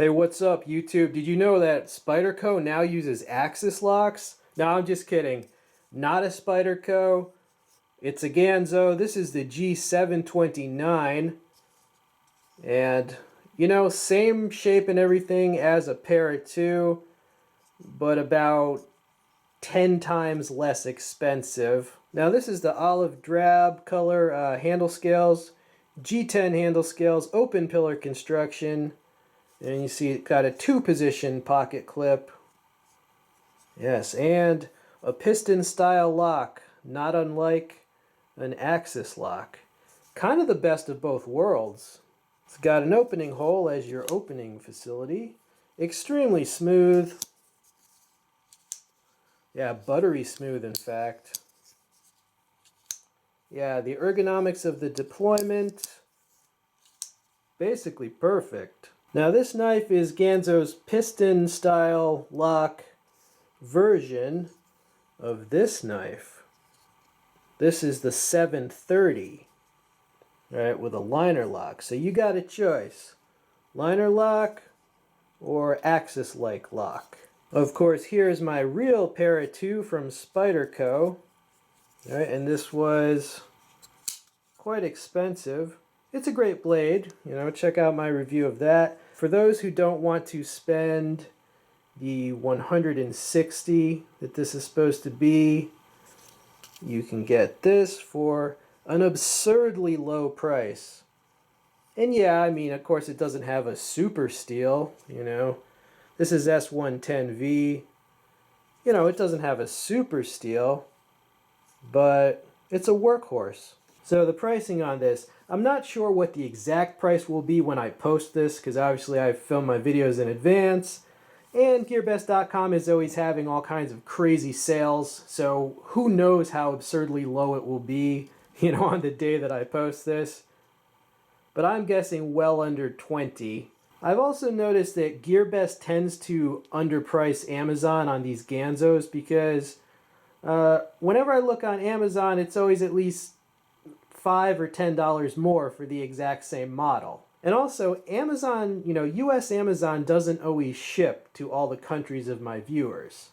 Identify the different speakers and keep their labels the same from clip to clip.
Speaker 1: Hey, what's up, YouTube? Did you know that Spyderco now uses axis locks? No, I'm just kidding. Not a Spyderco. It's a Ganzo. This is the G729. And, same shape and everything as a Para 2, but about 10 times less expensive. Now, this is the olive drab color handle scales. G10 handle scales, open pillar construction. And you see it got a 2-position pocket clip. Yes, and a piston style lock, not unlike an axis lock. Kind of the best of both worlds. It's got an opening hole as your opening facility. Extremely smooth. Yeah, buttery smooth in fact. Yeah, the ergonomics of the deployment, basically perfect. Now this knife is Ganzo's piston style lock version of this knife. This is the 730, right, with a liner lock. So you got a choice, liner lock or axis-like lock. Of course, here's my real Para 2 from Spyderco, right, and this was quite expensive. It's a great blade, check out my review of that. For those who don't want to spend the $160 that this is supposed to be, you can get this for an absurdly low price. And yeah, I mean, of course it doesn't have a super steel, This is S110V. It doesn't have a super steel, but it's a workhorse. So the pricing on this, I'm not sure what the exact price will be when I post this, because obviously I film my videos in advance, and GearBest.com is always having all kinds of crazy sales, so who knows how absurdly low it will be, on the day that I post this. But I'm guessing well under 20. I've also noticed that GearBest tends to underprice Amazon on these Ganzos, because whenever I look on Amazon, it's always at least $5 or $10 more for the exact same model. And also, Amazon, US Amazon doesn't always ship to all the countries of my viewers.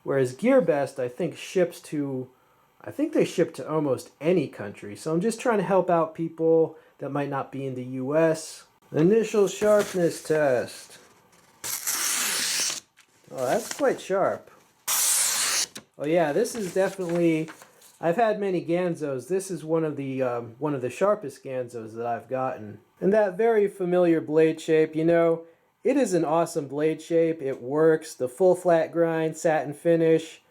Speaker 1: Whereas GearBest, I think they ship to almost any country. So I'm just trying to help out people that might not be in the US. Initial sharpness test. Oh, that's quite sharp. Oh yeah, this is definitely, I've had many Ganzos. This is one of the sharpest Ganzos that I've gotten. And that very familiar blade shape, it is an awesome blade shape. It works. The full flat grind, satin finish,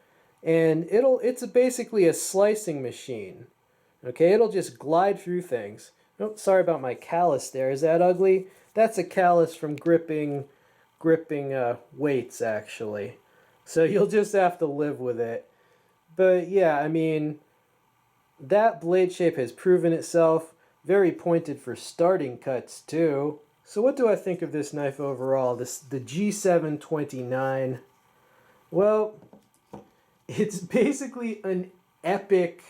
Speaker 1: and it's basically a slicing machine. Okay, it'll just glide through things. Oh, sorry about my callus there. Is that ugly? That's a callus from gripping weights, actually. So you'll just have to live with it. But yeah, I mean, that blade shape has proven itself. Very pointed for starting cuts too. So what do I think of this knife overall? The G729. Well, it's basically an epic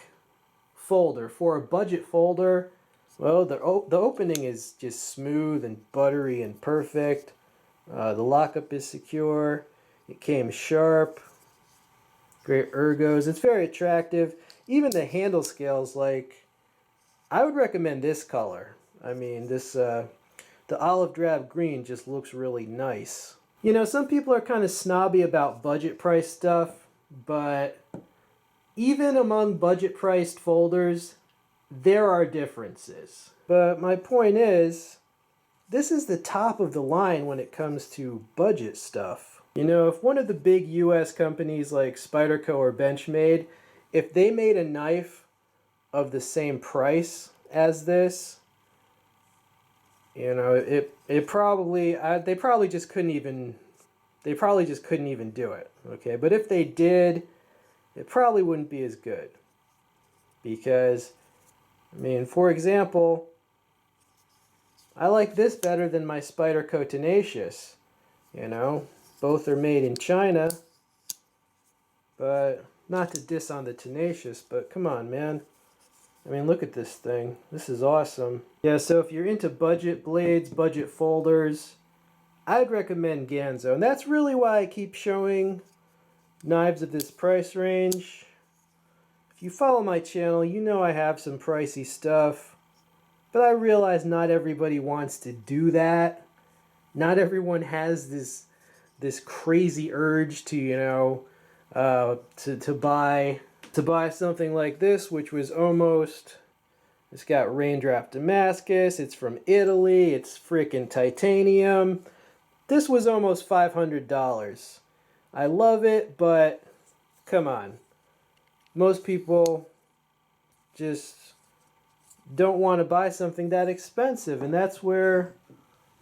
Speaker 1: folder. For a budget folder, well, the opening is just smooth and buttery and perfect. The lockup is secure. It came sharp. Great ergos. It's very attractive. Even the handle scales, I would recommend this color. I mean, the olive drab green just looks really nice. Some people are kind of snobby about budget price stuff, but even among budget priced folders, there are differences. But my point is, this is the top of the line when it comes to budget stuff. If one of the big US companies like Spyderco or Benchmade, if they made a knife of the same price as this, they probably just couldn't even do it. Okay, but if they did, it probably wouldn't be as good. Because, I mean, for example, I like this better than my Spyderco Tenacious. Both are made in China, but not to diss on the Tenacious, but come on, man. I mean, look at this thing. This is awesome. Yeah, so if you're into budget blades, budget folders, I'd recommend Ganzo. And that's really why I keep showing knives of this price range. If you follow my channel, you know I have some pricey stuff. But I realize not everybody wants to do that. Not everyone has this crazy urge to, you know, to buy something like this, which was almost, it's got raindrop Damascus, it's from Italy, it's freaking titanium. This was almost $500. I love it, but come on. Most people just don't want to buy something that expensive, and that's where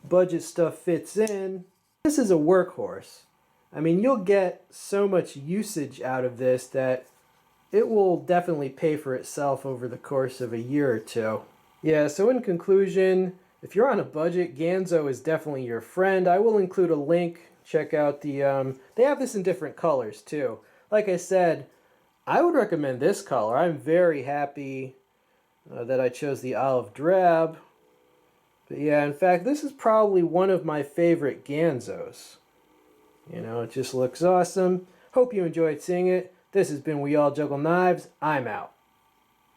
Speaker 1: budget stuff fits in. This is a workhorse. I mean, you'll get so much usage out of this that it will definitely pay for itself over the course of a year or two. Yeah, so in conclusion, if you're on a budget, Ganzo is definitely your friend. I will include a link. Check out the, they have this in different colors too. Like I said, I would recommend this color. I'm very happy that I chose the olive drab. But yeah, in fact, this is probably one of my favorite Ganzos. You know, it just looks awesome. Hope you enjoyed seeing it. This has been We All Juggle Knives. I'm out.